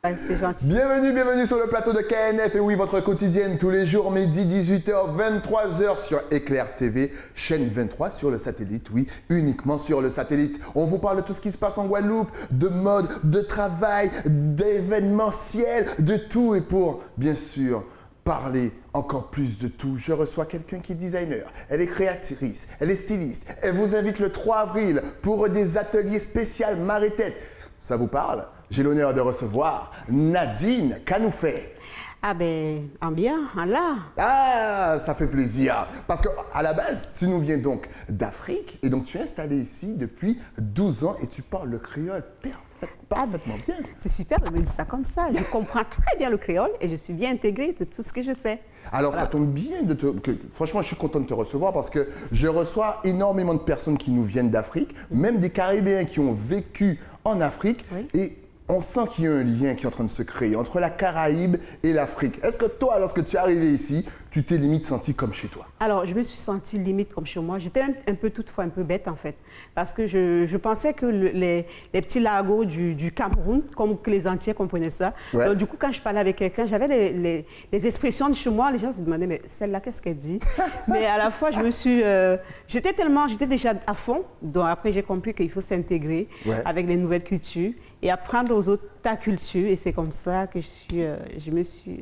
Ouais, c'est gentil. Bienvenue sur le plateau de KNF. Et oui, votre quotidienne tous les jours, midi, 18h, 23h sur Éclair TV, chaîne 23 sur le satellite. Oui, uniquement sur le satellite. On vous parle de tout ce qui se passe en Guadeloupe, de mode, de travail, d'événementiel, de tout. Et pour, bien sûr, parler encore plus de tout, je reçois quelqu'un qui est designer, elle est créatrice, elle est styliste. Elle vous invite le 3 avril pour des ateliers spéciaux marée-tête. Ça vous parle? J'ai l'honneur de recevoir Nadine Canoufet. Ah ben, en bien, en là. Ah, ça fait plaisir. Parce qu'à la base, tu nous viens donc d'Afrique et donc tu es installée ici depuis 12 ans et tu parles le créole parfaitement bien. C'est super de me dire ça comme ça. Je comprends très bien le créole et je suis bien intégrée de tout ce que je sais. Alors, ça tombe bien franchement, je suis content de te recevoir parce que je reçois énormément de personnes qui nous viennent d'Afrique, même des Caribéens qui ont vécu en Afrique. Oui. Et on sent qu'il y a un lien qui est en train de se créer entre la Caraïbe et l'Afrique. Est-ce que toi, lorsque tu es arrivé ici, tu t'es limite senti comme chez toi? Alors, je me suis sentie limite comme chez moi. J'étais toutefois un peu bête en fait. Parce que je pensais que les petits lagos du Cameroun, comme que les Antillais comprenaient ça. Ouais. Donc, du coup, quand je parlais avec quelqu'un, j'avais les expressions de chez moi. Les gens se demandaient, mais celle-là, qu'est-ce qu'elle dit? Mais à la fois, j'étais déjà à fond. Donc, après, j'ai compris qu'il faut s'intégrer avec les nouvelles cultures et apprendre aux autres ta culture. Et c'est comme ça que je me suis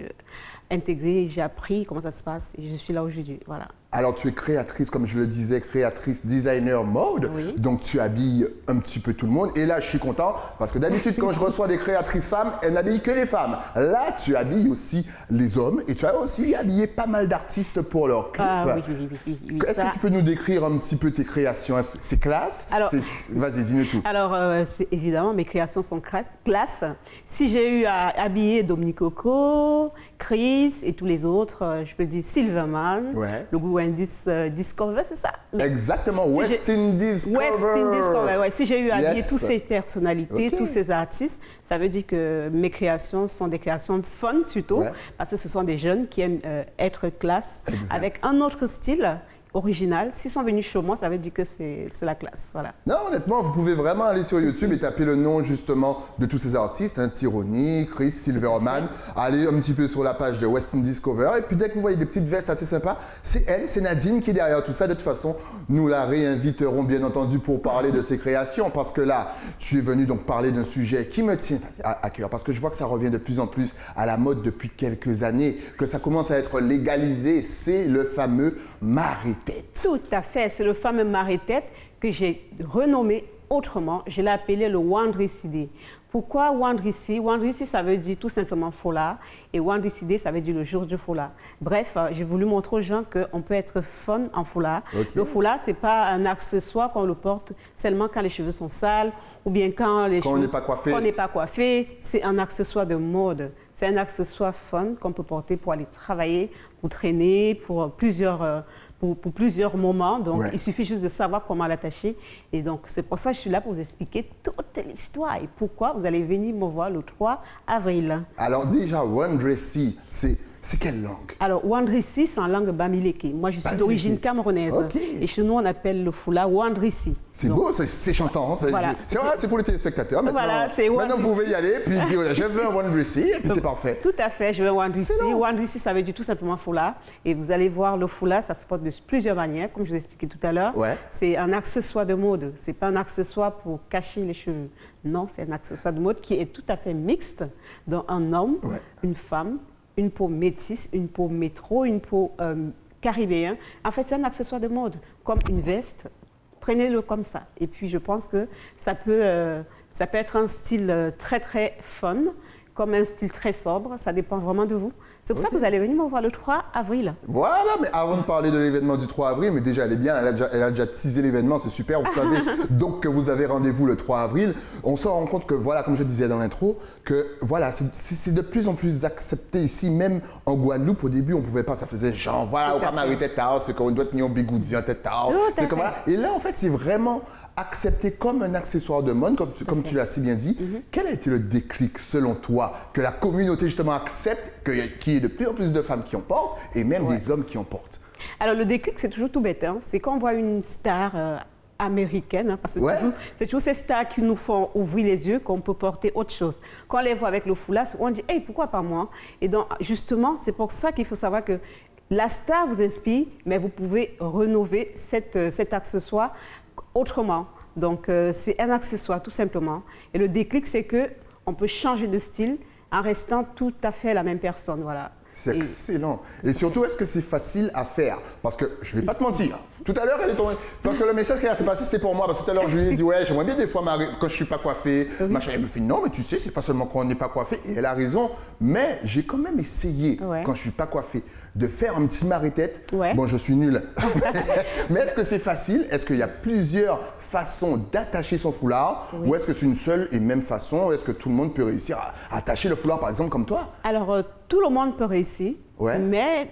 intégrée, j'ai appris comment ça se passe et je suis là aujourd'hui. Voilà. Alors, tu es créatrice, comme je le disais, créatrice, designer mode. Oui. Donc, tu habilles un petit peu tout le monde. Et là, je suis content parce que d'habitude, quand je reçois des créatrices femmes, elles n'habillent que les femmes. Là, tu habilles aussi les hommes et tu as aussi habillé pas mal d'artistes pour leurs clips. Ah oui. Est-ce que tu peux nous décrire un petit peu tes créations? C'est classe? Alors, vas-y, dis-nous tout. Alors, évidemment, mes créations sont classe. Si j'ai eu à habiller Dominique Coco, Chris et tous les autres, je peux dire Silverman, le groupe Discover, c'est ça? Exactement, West Indies Cover. Ouais. Si j'ai eu à habiller toutes ces personnalités, tous ces artistes, ça veut dire que mes créations sont des créations fun surtout, parce que ce sont des jeunes qui aiment être classe, avec un autre style original. S'ils sont venus chez moi, ça veut dire que c'est la classe. Voilà. Non, honnêtement, vous pouvez vraiment aller sur YouTube et taper le nom justement de tous ces artistes, Tyrone, Chris, Silverman. Allez un petit peu sur la page de West Indies Cover. Et puis dès que vous voyez des petites vestes assez sympas, c'est Nadine qui est derrière tout ça. De toute façon, nous la réinviterons bien entendu pour parler de ses créations. Parce que là, tu es venu donc parler d'un sujet qui me tient à cœur. Parce que je vois que ça revient de plus en plus à la mode depuis quelques années, que ça commence à être légalisé. C'est le fameux marée-tête. Tout à fait, c'est le fameux marée-tête que j'ai renommé autrement. Je l'ai appelé le Wandrisside. Pourquoi Wandrissi? Wandrissi, ça veut dire tout simplement foulard et Wandrisside, ça veut dire le jour du foulard. Bref, j'ai voulu montrer aux gens qu'on peut être fun en foulard. Le foulard, ce n'est pas un accessoire qu'on le porte seulement quand les cheveux sont sales ou bien quand on n'est pas coiffé. C'est un accessoire de mode. C'est un accessoire fun qu'on peut porter pour aller travailler, pour traîner, pour plusieurs moments. Donc, il suffit juste de savoir comment l'attacher. Et donc, c'est pour ça que je suis là pour vous expliquer toute l'histoire et pourquoi vous allez venir me voir le 3 avril. Alors déjà, Wandrissi, c'est quelle langue? Alors, Wandrissi, c'est en langue bamileke. Moi, je suis d'origine camerounaise. Et chez nous, on appelle le foulard Wandrissi. C'est beau, c'est chantant. C'est pour les téléspectateurs. Maintenant, vous pouvez y aller puis dire je veux un Wandrissi et puis c'est parfait. Tout à fait, je veux un Wandrissi. Wandrissi, ça veut dire tout simplement foulard. Et vous allez voir, le foulard, ça se porte de plusieurs manières, comme je vous ai expliqué tout à l'heure. C'est un accessoire de mode. Ce n'est pas un accessoire pour cacher les cheveux. Non, c'est un accessoire de mode qui est tout à fait mixte dans un homme, une femme, une peau métisse, une peau métro, une peau caribéen. En fait, c'est un accessoire de mode, comme une veste. Prenez-le comme ça. Et puis, je pense que ça peut être un style très, très fun, comme un style très sobre. Ça dépend vraiment de vous. C'est pour ça que vous allez venir me voir le 3 avril. Voilà, mais avant de parler de l'événement du 3 avril, mais déjà, elle est bien, elle a déjà teasé l'événement, c'est super, vous savez. Donc, que vous avez rendez-vous le 3 avril. On se rend compte que, voilà, comme je disais dans l'intro, que, voilà, c'est de plus en plus accepté ici, même en Guadeloupe. Au début, on ne pouvait pas, ça faisait genre, voilà, au Camari tête à c'est qu'on doit tenir un bigoudi en tête à Et là, en fait, c'est vraiment accepté comme un accessoire de mode, comme tu l'as si bien dit. Quel a été le déclic, selon toi, que la communauté, justement, accepte qu'il y ait de plus en plus de femmes qui en portent et même des hommes qui en portent? Alors, le déclic, c'est toujours tout bête. Hein. C'est quand on voit une star américaine, hein, parce que c'est toujours ces stars qui nous font ouvrir les yeux qu'on peut porter autre chose. Quand on les voit avec le foulard, on dit hey, pourquoi pas moi? Et donc justement, c'est pour ça qu'il faut savoir que la star vous inspire, mais vous pouvez rénover cet accessoire autrement. Donc c'est un accessoire tout simplement. Et le déclic, c'est que on peut changer de style en restant tout à fait la même personne, voilà. C'est excellent. Et surtout, est-ce que c'est facile à faire? Parce que je ne vais pas te mentir. Tout à l'heure, elle est tombée. Parce que le message qu'elle a fait passer, c'était pour moi. Parce que tout à l'heure, je lui ai dit, ouais, j'aimerais bien des fois, quand je ne suis pas coiffée, machin. Elle me fait, non, mais tu sais, c'est pas seulement quand on n'est pas coiffé. Et elle a raison. Mais j'ai quand même essayé, quand je ne suis pas coiffée, de faire un petit marée-tête. Bon, je suis nul. Mais est-ce que c'est facile? Est-ce qu'il y a plusieurs façons d'attacher son foulard? Ou est-ce que c'est une seule et même façon? Est-ce que tout le monde peut réussir à attacher le foulard, par exemple, comme toi? Alors, tout le monde peut réussir, mais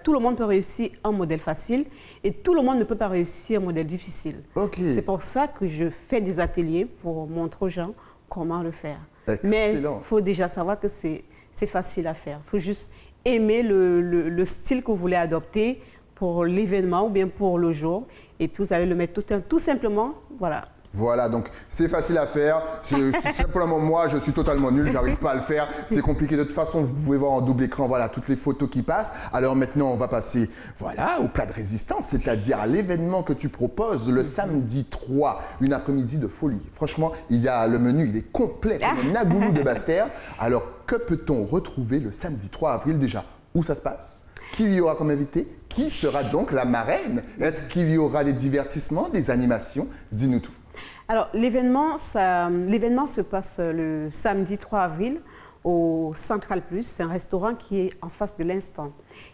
tout le monde peut réussir un modèle facile et tout le monde ne peut pas réussir un modèle difficile. C'est pour ça que je fais des ateliers pour montrer aux gens comment le faire. Mais il faut déjà savoir que c'est facile à faire. Il faut juste aimer le style que vous voulez adopter pour l'événement ou bien pour le jour. Et puis vous allez le mettre tout simplement, voilà. Voilà, donc c'est facile à faire. C'est simplement moi, je suis totalement nul, j'arrive pas à le faire. C'est compliqué. De toute façon, vous pouvez voir en double écran, voilà, toutes les photos qui passent. Alors maintenant, on va passer, voilà, au plat de résistance, c'est-à-dire à l'événement que tu proposes le samedi 3, une après-midi de folie. Franchement, le menu, il est complet, comme un nagoulou de Basse-Terre. Alors, que peut-on retrouver le samedi 3 avril déjà? Où ça se passe? Qui y aura comme invité? Qui sera donc la marraine? Est-ce qu'il y aura des divertissements, des animations? Dis-nous tout. Alors, l'événement se passe le samedi 3 avril au Central Plus. C'est un restaurant qui est en face de l'Instant.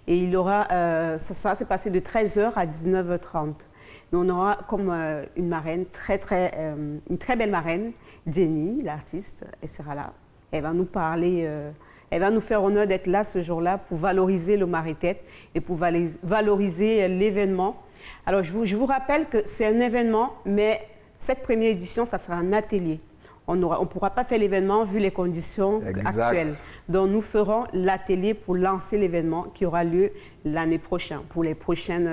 Et il aura, ça va se passer de 13h à 19h30. Nous, on aura comme une marraine, une très belle marraine, Jenny, l'artiste, elle sera là. Elle va nous parler, elle va nous faire honneur d'être là ce jour-là pour valoriser le Marée-Tête et pour valoriser l'événement. Alors, je vous rappelle que c'est un événement, mais cette première édition, ça sera un atelier. On ne pourra pas faire l'événement vu les conditions actuelles. Donc, nous ferons l'atelier pour lancer l'événement qui aura lieu l'année prochaine, pour les prochaines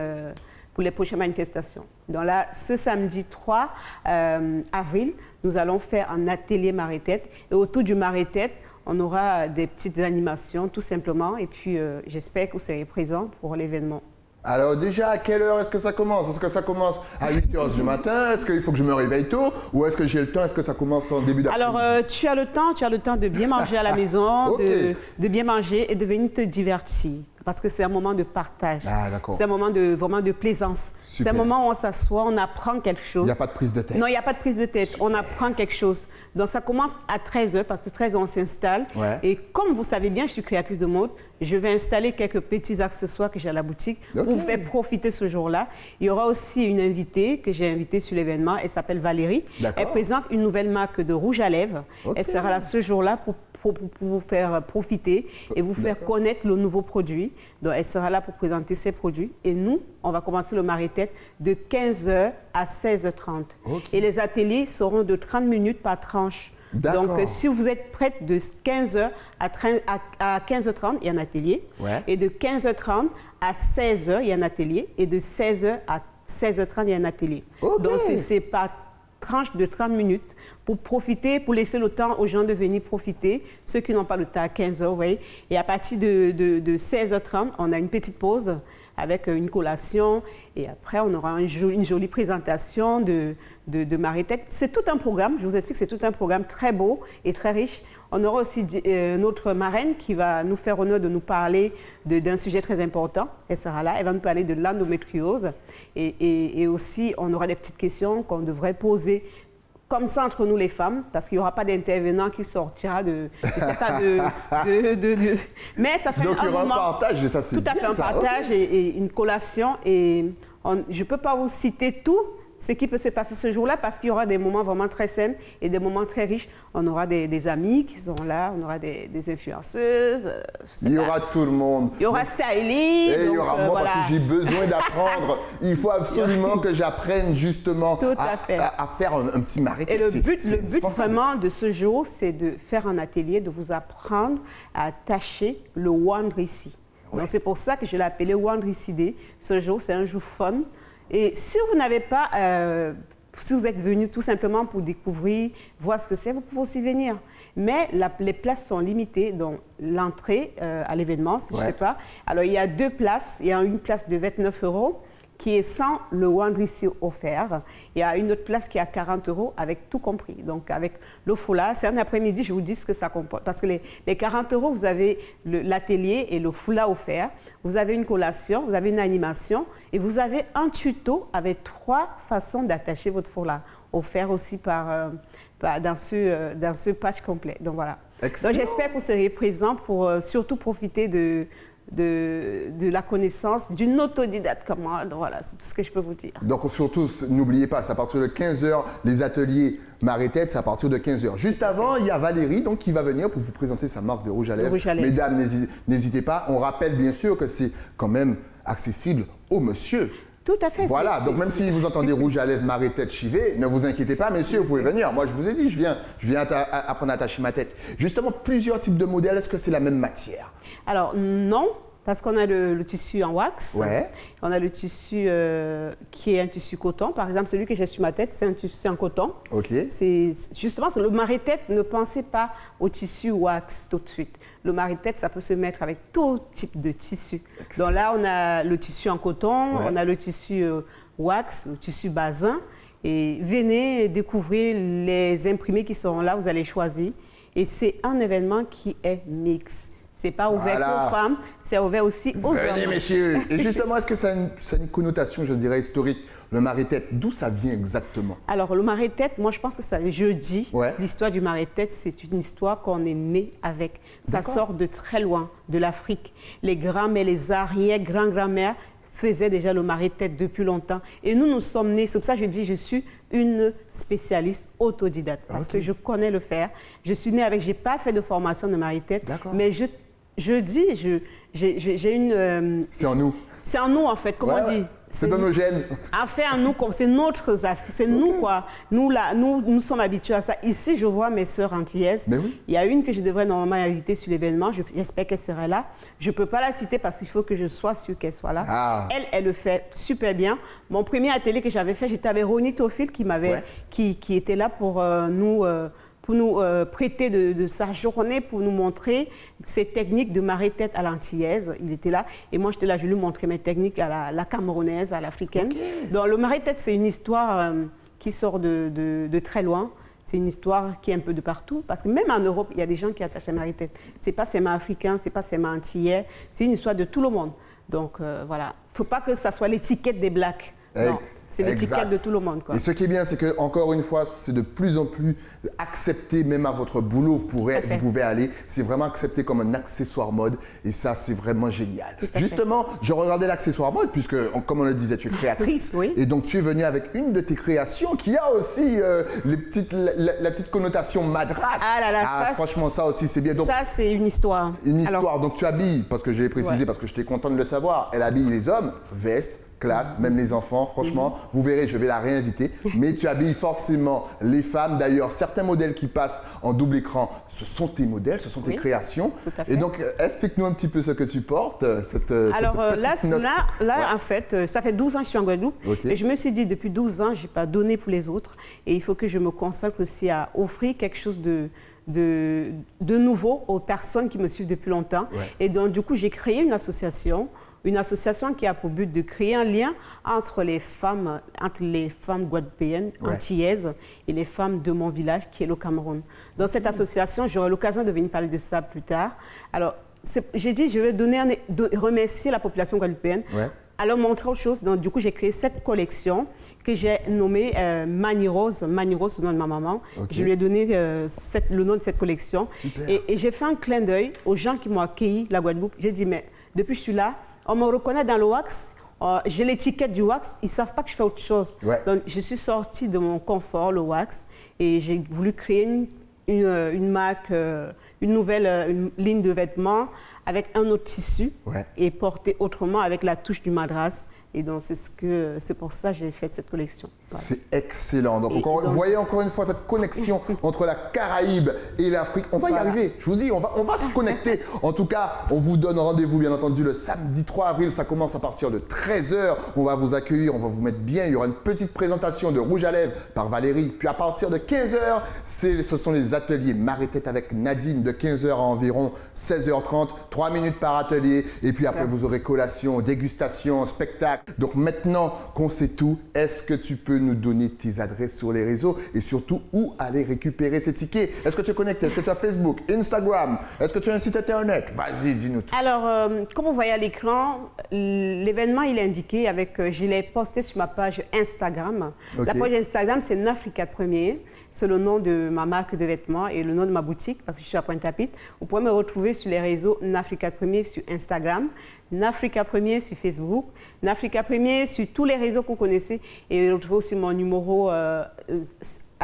manifestations. Donc là, ce samedi 3 avril, nous allons faire un atelier Marée-Tête. Et autour du Marée-Tête, on aura des petites animations, tout simplement. Et puis, j'espère que vous serez présents pour l'événement. Alors déjà, à quelle heure est-ce que ça commence? Est-ce que ça commence à 8h du matin? Est-ce qu'il faut que je me réveille tôt? Ou est-ce que j'ai le temps? Est-ce que ça commence en début d'après-midi? Alors, tu as le temps de bien manger à la maison, de bien manger et de venir te divertir. Parce que c'est un moment de partage. C'est un moment vraiment de plaisance. C'est un moment où on s'assoit, on apprend quelque chose. Il n'y a pas de prise de tête. Non, il n'y a pas de prise de tête. On apprend quelque chose. Donc, ça commence à 13h, parce que 13h, on s'installe. Et comme vous savez bien, je suis créatrice de mode. Je vais installer quelques petits accessoires que j'ai à la boutique pour vous faire profiter ce jour-là. Il y aura aussi une invitée que j'ai invitée sur l'événement. Elle s'appelle Valérie. Elle présente une nouvelle marque de rouge à lèvres. Elle sera là ce jour-là pour vous faire profiter et vous faire connaître le nouveau produit. Donc, elle sera là pour présenter ses produits. Et nous, on va commencer le Marée-Tête de 15h à 16h30. Et les ateliers seront de 30 minutes par tranche. Donc, si vous êtes prête de 15h à 15h30, il y a un atelier. Et de 15h30 à 16h, il y a un atelier. Et de 16h à 16h30, il y a un atelier. Donc, c'est par tranche de 30 minutes pour profiter, pour laisser le temps aux gens de venir profiter, ceux qui n'ont pas le temps à 15h, vous voyez. Et à partir de 16h30, on a une petite pause avec une collation et après on aura une jolie présentation de Marée-Tête. C'est tout un programme, je vous explique, c'est tout un programme très beau et très riche. On aura aussi notre marraine qui va nous faire honneur de nous parler d'un sujet très important. Elle sera là, elle va nous parler de l'endométriose. Et aussi, on aura des petites questions qu'on devrait poser comme ça entre nous les femmes, parce qu'il n'y aura pas d'intervenant qui sortira Mais ça sera donc, il y aura un partage, et ça c'est tout à fait un partage et une collation. Et je ne peux pas vous citer tout ce qui peut se passer ce jour-là, parce qu'il y aura des moments vraiment très simples et des moments très riches. On aura des amis qui seront là, on aura des influenceuses. Il y aura tout le monde. Il y aura Saïli. Et il y aura moi, parce que j'ai besoin d'apprendre. Il faut absolument que j'apprenne justement à faire un petit Marée-Tête. Et le but vraiment de ce jour, c'est de faire un atelier, de vous apprendre à attacher le Wandrissi. Donc c'est pour ça que je l'ai appelé Wandrissi Day. Ce jour, c'est un jour fun. Et si vous n'avez pas si vous êtes venu tout simplement pour découvrir, voir ce que c'est, vous pouvez aussi venir. Mais les places sont limitées, donc l'entrée à l'événement, si je ne sais pas. Alors, il y a 2 places. Il y a une place de 29 € qui est sans le Wandrissi offert. Il y a une autre place qui est à 40 € avec tout compris. Donc, avec le foulard, c'est un après-midi, je vous dis ce que ça comporte. Parce que les 40 €, vous avez l'atelier et le foulard offert. Vous avez une collation, vous avez une animation et vous avez un tuto avec 3 façons d'attacher votre foulard, offert aussi dans ce patch complet. Donc, voilà. Excellent. Donc, j'espère que vous serez présents pour surtout profiter de la connaissance d'une autodidacte comme moi. Donc voilà, c'est tout ce que je peux vous dire. Donc surtout, n'oubliez pas, c'est à partir de 15 h, les ateliers Marie-Tête, c'est à partir de 15 h. Juste avant, il y a Valérie donc, qui va venir pour vous présenter sa marque de rouge à lèvres. Mesdames, n'hésitez pas. On rappelle bien sûr que c'est quand même accessible aux monsieur. Tout à fait. Voilà, donc même si vous entendez rouge à lèvres, Marie-Tête, Chivé, ne vous inquiétez pas, messieurs, vous pouvez venir. Moi, je vous ai dit, je viens apprendre à attacher ma tête. Justement, plusieurs types de modèles, est-ce que c'est la même matière? Alors, non, parce qu'on a le tissu en wax. Ouais. On a le tissu qui est un tissu coton. Par exemple, celui que j'ai sur ma tête, c'est un tissu en coton. OK. Justement, le Marie-Tête, ne pensez pas au tissu wax tout de suite. Le Marie-Tête, ça peut se mettre avec tout type de tissu. Excellent. Donc là, on a le tissu en coton, on a le tissu wax, le tissu basin. Et venez découvrir les imprimés qui seront là, vous allez choisir. Et c'est un événement qui est mix. Ce n'est pas ouvert aux femmes, c'est ouvert aussi aux hommes. Venez, messieurs. Et justement, est-ce que ça a une connotation, je dirais, historique, le Marie-Tête? D'où ça vient exactement? Alors, le Marie-Tête, moi, je pense que ça, je dis, l'histoire du Marie-Tête, c'est une histoire qu'on est né avec. Ça sort de très loin, de l'Afrique. Les grands-mères, les arrière-grands-grands-mères faisaient déjà le Marie-Tête depuis longtemps. Et nous sommes nés. C'est pour ça que je dis, je suis une spécialiste autodidacte. Parce que je connais le faire. Je suis née avec, je n'ai pas fait de formation de Marie-Tête. Mais j'ai une... c'est en nous. C'est en nous, en fait, comment on dit? C'est dans nos gènes. En fait, en nous, c'est notre affaire. C'est nous, quoi. Nous sommes habitués à ça. Ici, je vois mes sœurs antillaises. Il y a une que je devrais normalement inviter sur l'événement. J'espère qu'elle sera là. Je ne peux pas la citer parce qu'il faut que je sois sûre qu'elle soit là. Elle le fait super bien. Mon premier atelier que j'avais fait, j'étais avec Ronnie Tofil qui était là pour nous prêter de sa journée pour nous montrer ses techniques de Marie-Tête à l'antillaise. Il était là et moi j'étais là, je lui montrais mes techniques à la camerounaise, à l'africaine. Donc le Marie-Tête, c'est une histoire qui sort de très loin. C'est une histoire qui est un peu de partout parce que même en Europe, il y a des gens qui attachent à Marie-Tête. Ce n'est pas seulement africain, ce n'est pas seulement antillais, c'est une histoire de tout le monde. Donc voilà, il ne faut pas que ça soit l'étiquette des Blacks. Non, c'est l'étiquette de tout le monde, quoi. Et ce qui est bien, c'est que encore une fois, c'est de plus en plus accepté, même à votre boulot, vous pouvez aller. C'est vraiment accepté comme un accessoire mode et ça, c'est vraiment génial. Justement, je regardais l'accessoire mode puisque, comme on le disait, tu es créatrice et donc tu es venue avec une de tes créations qui a aussi la petite connotation madras. Ah là là, franchement, ça aussi, c'est bien. Donc, ça, c'est une histoire. Une histoire. Donc tu habilles, parce que je l'ai précisé, parce que j'étais content de le savoir, elle habille les hommes, veste, classe, même les enfants, franchement, vous verrez, je vais la réinviter. Mais tu habilles forcément les femmes. D'ailleurs, certains modèles qui passent en double écran, ce sont tes modèles, ce sont tes créations. Et donc, explique-nous un petit peu ce que tu portes. Alors là, en fait, ça fait 12 ans que je suis en Guadeloupe. Et je me suis dit, depuis 12 ans, je n'ai pas donné pour les autres. Et il faut que je me consacre aussi à offrir quelque chose de nouveau aux personnes qui me suivent depuis longtemps. Et donc, du coup, j'ai créé une association qui a pour but de créer un lien entre les femmes guadeloupéennes, antillaises, et les femmes de mon village, qui est le Cameroun. Dans cette association, j'aurai l'occasion de venir parler de ça plus tard. Alors, j'ai dit, je vais remercier la population guadeloupéenne, alors montrer autre chose. Donc, du coup, j'ai créé cette collection que j'ai nommée Manirose, Manirose, le nom de ma maman. Je lui ai donné le nom de cette collection. Et j'ai fait un clin d'œil aux gens qui m'ont accueilli, la Guadeloupe. J'ai dit, mais depuis que je suis là, on me reconnaît dans le wax, j'ai l'étiquette du wax, ils ne savent pas que je fais autre chose. Donc, je suis sortie de mon confort, le wax, et j'ai voulu créer une marque, une nouvelle ligne de vêtements avec un autre tissu et porter autrement avec la touche du madras Et donc, c'est pour ça que j'ai fait cette collection. Voilà. C'est excellent. Donc, vous voyez encore une fois cette connexion entre la Caraïbe et l'Afrique. On va y arriver. Je vous dis, on va se connecter. En tout cas, on vous donne rendez-vous, bien entendu, le samedi 3 avril. Ça commence à partir de 13 h. On va vous accueillir, on va vous mettre bien. Il y aura une petite présentation de rouge à lèvres par Valérie. Puis à partir de 15 h, ce sont les ateliers Marie-Tête avec Nadine de 15 h à environ 16 h 30. 3 minutes par atelier. Et puis après, vous aurez collation, dégustation, spectacle. Donc maintenant qu'on sait tout, est-ce que tu peux nous donner tes adresses sur les réseaux et surtout où aller récupérer ces tickets? Est-ce que tu es connecté? Est-ce que tu as Facebook, Instagram? Est-ce que tu as un site internet? Vas-y, dis-nous tout. Alors, comme vous voyez à l'écran, l'événement il est indiqué avec, je l'ai posté sur ma page Instagram. Okay. La page Instagram, c'est Nafrica Premier. C'est le nom de ma marque de vêtements et le nom de ma boutique parce que je suis à Pointe-à-Pitre. Vous pouvez me retrouver sur les réseaux Nafrica Premier sur Instagram, Nafrica Premier sur Facebook, Nafrica Premier sur tous les réseaux que vous connaissez et vous retrouvez aussi mon numéro à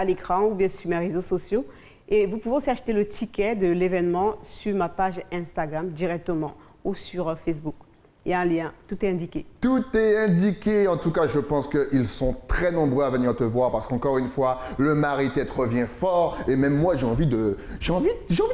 l'écran ou bien sur mes réseaux sociaux. Et vous pouvez aussi acheter le ticket de l'événement sur ma page Instagram directement ou sur Facebook. Il y a un lien, tout est indiqué. Tout est indiqué. En tout cas, je pense qu'ils sont très nombreux à venir te voir parce qu'encore une fois, le Marie-Tête revient fort et même moi, j'ai envie de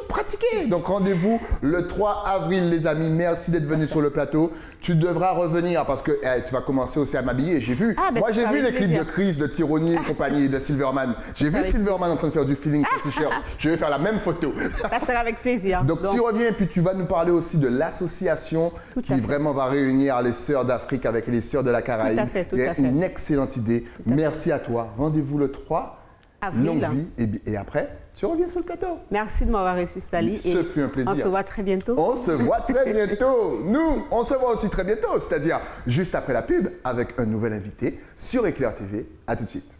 pratiquer. Donc, rendez-vous le 3 avril, les amis. Merci d'être venus sur le plateau. Tu devras revenir parce que tu vas commencer aussi à m'habiller. J'ai vu. Moi, j'ai vu les clips de Chris, de Tyronie et compagnie, de Silverman. J'ai vu Silverman en train de faire du feeling sur t-shirt. Je vais faire la même photo. Ça sera avec plaisir. Donc, tu reviens et puis tu vas nous parler aussi de l'association qui vraiment va réunir les sœurs d'Afrique avec les sœurs de la Caraïbe. Tout à fait, tout à fait. Une excellente idée. Merci à toi. Rendez-vous le 3 avril. Longue vie. Et après, tu reviens sur le plateau. Merci de m'avoir reçu, Sally. Ce fut un plaisir. On se voit très bientôt. On se voit très bientôt. Nous, on se voit aussi très bientôt, c'est-à-dire juste après la pub avec un nouvel invité sur Éclair TV. À tout de suite.